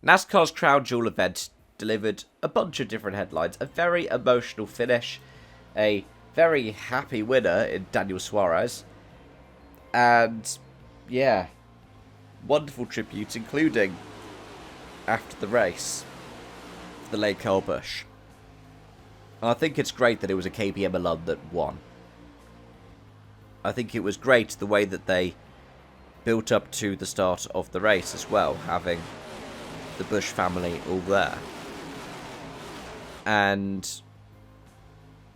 NASCAR's Crown Jewel event delivered a bunch of different headlines, a very emotional finish, a very happy winner in Daniel Suarez, and yeah, wonderful tributes, including after the race, the late Kyle Busch. And I think it's great that it was a KBM alum that won. I think it was great the way that they built up to the start of the race as well, having the Busch family all there. And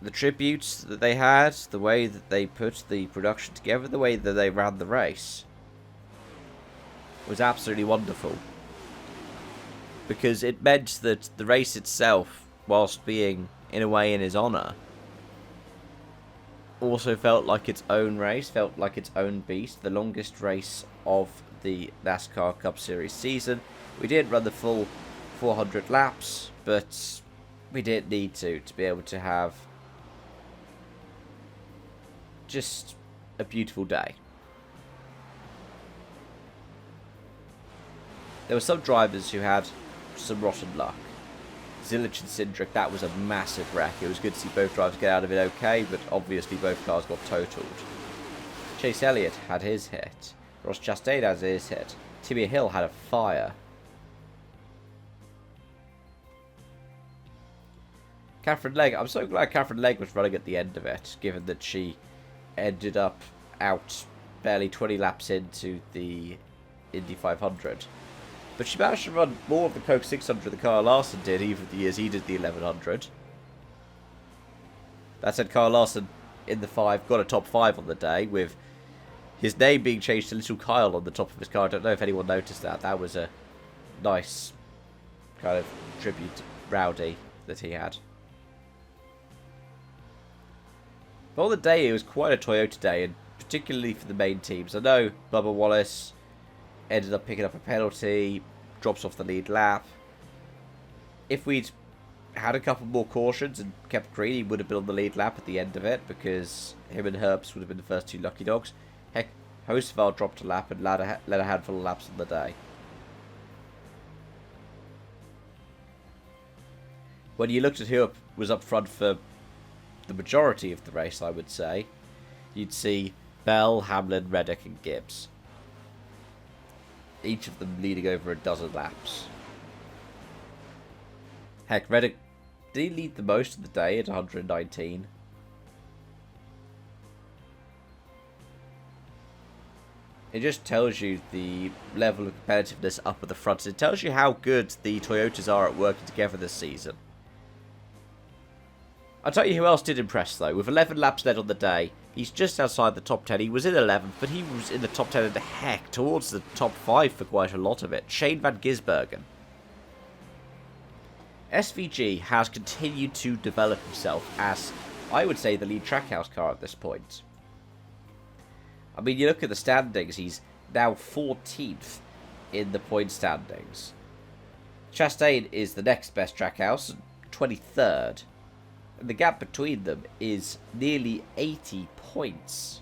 the tributes that they had, the way that they put the production together, the way that they ran the race was absolutely wonderful. Because it meant that the race itself, whilst being in a way in his honour, also felt like its own race, felt like its own beast, the longest race of the NASCAR Cup Series season. We didn't run the full 400 laps, but we didn't need to be able to have just a beautiful day. There were some drivers who had some rotten luck. Zilich and Cindric, that was a massive wreck. It was good to see both drivers get out of it okay, but obviously both cars got totaled. Chase Elliott had his hit. Ross Chastain has his hit. Timmy Hill had a fire. Catherine Legg, I'm so glad Catherine Legg was running at the end of it, given that she ended up out barely 20 laps into the Indy 500. But she managed to run more of the Coke 600 than Kyle Larson did, even the years he did the 1100. That said, Kyle Larson in the 5 got a top 5 on the day, with his name being changed to Little Kyle on the top of his car. I don't know if anyone noticed that. That was a nice kind of tribute to Rowdy that he had. But on the day, it was quite a Toyota day, and particularly for the main teams. I know Bubba Wallace ended up picking up a penalty, drops off the lead lap. If we'd had a couple more cautions and kept green, he would have been on the lead lap at the end of it, because him and Herbst would have been the first two lucky dogs. Heck, Hoceval dropped a lap and led a handful of laps on the day. When you looked at who was up front for the majority of the race, I would say, you'd see Bell, Hamlin, Reddick and Gibbs. Each of them leading over a dozen laps. Heck, Reddick did lead the most of the day at 119. It just tells you the level of competitiveness up at the front. It tells you how good the Toyotas are at working together this season. I'll tell you who else did impress, though. With 11 laps led on the day, he's just outside the top 10. He was in 11th, but he was in the top 10 and a heck towards the top 5 for quite a lot of it. Shane van Gisbergen. SVG has continued to develop himself as, I would say, the lead trackhouse car at this point. I mean, you look at the standings, he's now 14th in the point standings. Chastain is the next best trackhouse, 23rd. And the gap between them is nearly 80 points.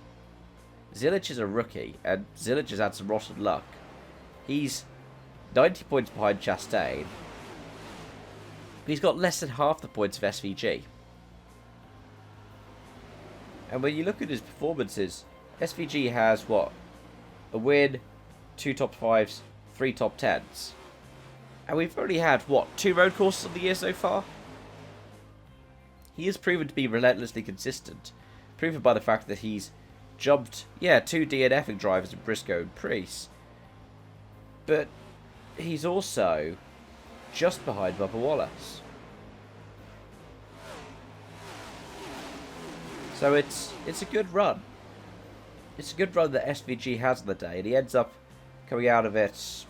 Zilich is a rookie, and Zilich has had some rotten luck. He's 90 points behind Chastain, but he's got less than half the points of SVG. And when you look at his performances, SVG has, what? A win, 2 top 5s, 3 top 10s. And we've only had, what, 2 road courses of the year so far? He has proven to be relentlessly consistent, proven by the fact that he's jumped, 2 DNFing drivers in Briscoe and Preece. But he's also just behind Bubba Wallace. So it's a good run. It's a good run that SVG has on the day, and he ends up coming out of it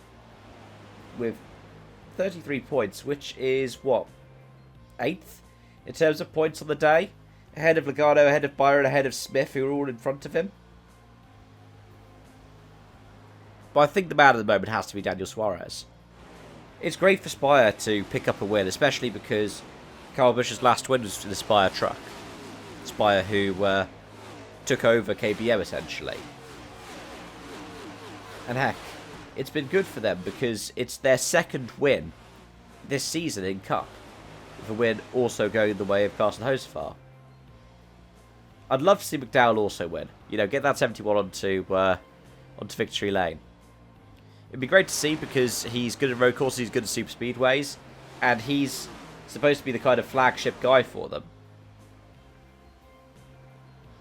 with 33 points, which is, what, 8th? In terms of points on the day, ahead of Logano, ahead of Byron, ahead of Smith, who are all in front of him. But I think the man at the moment has to be Daniel Suarez. It's great for Spire to pick up a win, especially because Kyle Busch's last win was for the Spire truck. Spire who took over KBM essentially. And heck, it's been good for them because it's their second win this season in Cup. With a win also going the way of Carson Hocevar. I'd love to see McDowell also win. You know, get that 71 onto victory lane. It'd be great to see because he's good at road courses, he's good at super speedways, and he's supposed to be the kind of flagship guy for them.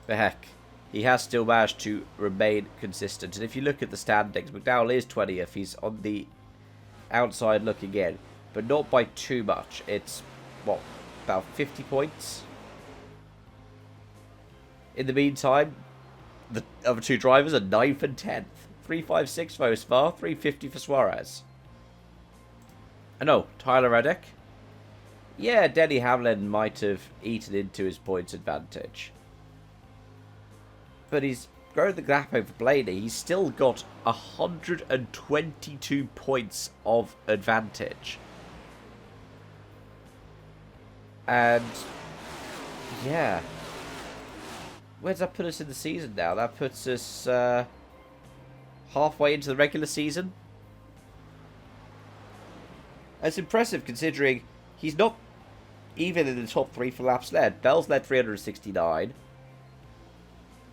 But heck, he has still managed to remain consistent. And if you look at the standings, McDowell is 20th. He's on the outside looking in, but not by too much. It's, what, about 50 points? In the meantime, the other two drivers are 9th and 10th. 356 for Hocevar, 350 for Suarez. And oh, Tyler Reddick? Yeah, Denny Hamlin might have eaten into his points advantage. But he's grown the gap over Blaney. He's still got 122 points of advantage. And, yeah. Where does that put us in the season now? That puts us halfway into the regular season. That's impressive considering he's not even in the top 3 for laps led. Bell's led 369.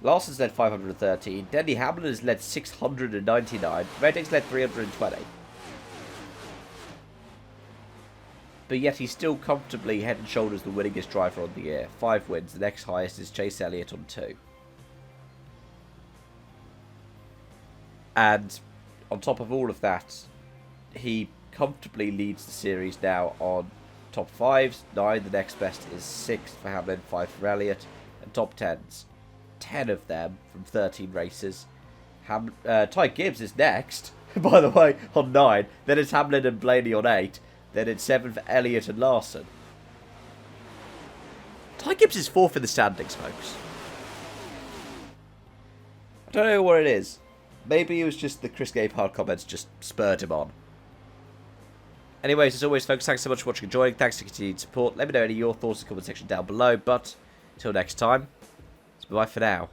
Larson's led 513. Denny Hamlin has led 699. Reddick's led 320. But yet he's still comfortably head and shoulders the winningest driver on the year. 5 wins. The next highest is Chase Elliott on 2. And on top of all of that, he comfortably leads the series now on top 5s. 9, the next best is 6 for Hamlin, 5 for Elliott. And top 10s. 10 of them from 13 races. Ty Gibbs is next, by the way, on 9. Then it's Hamlin and Blaney on 8. Then it's 7 for Elliott and Larson. Ty Gibbs is 4th in the standings, folks. I don't know what it is. Maybe it was just the Chris Gabehart comments just spurred him on. Anyways, as always, folks, thanks so much for watching and joining. Thanks for continued support. Let me know any of your thoughts in the comment section down below. But, until next time, it's bye for now.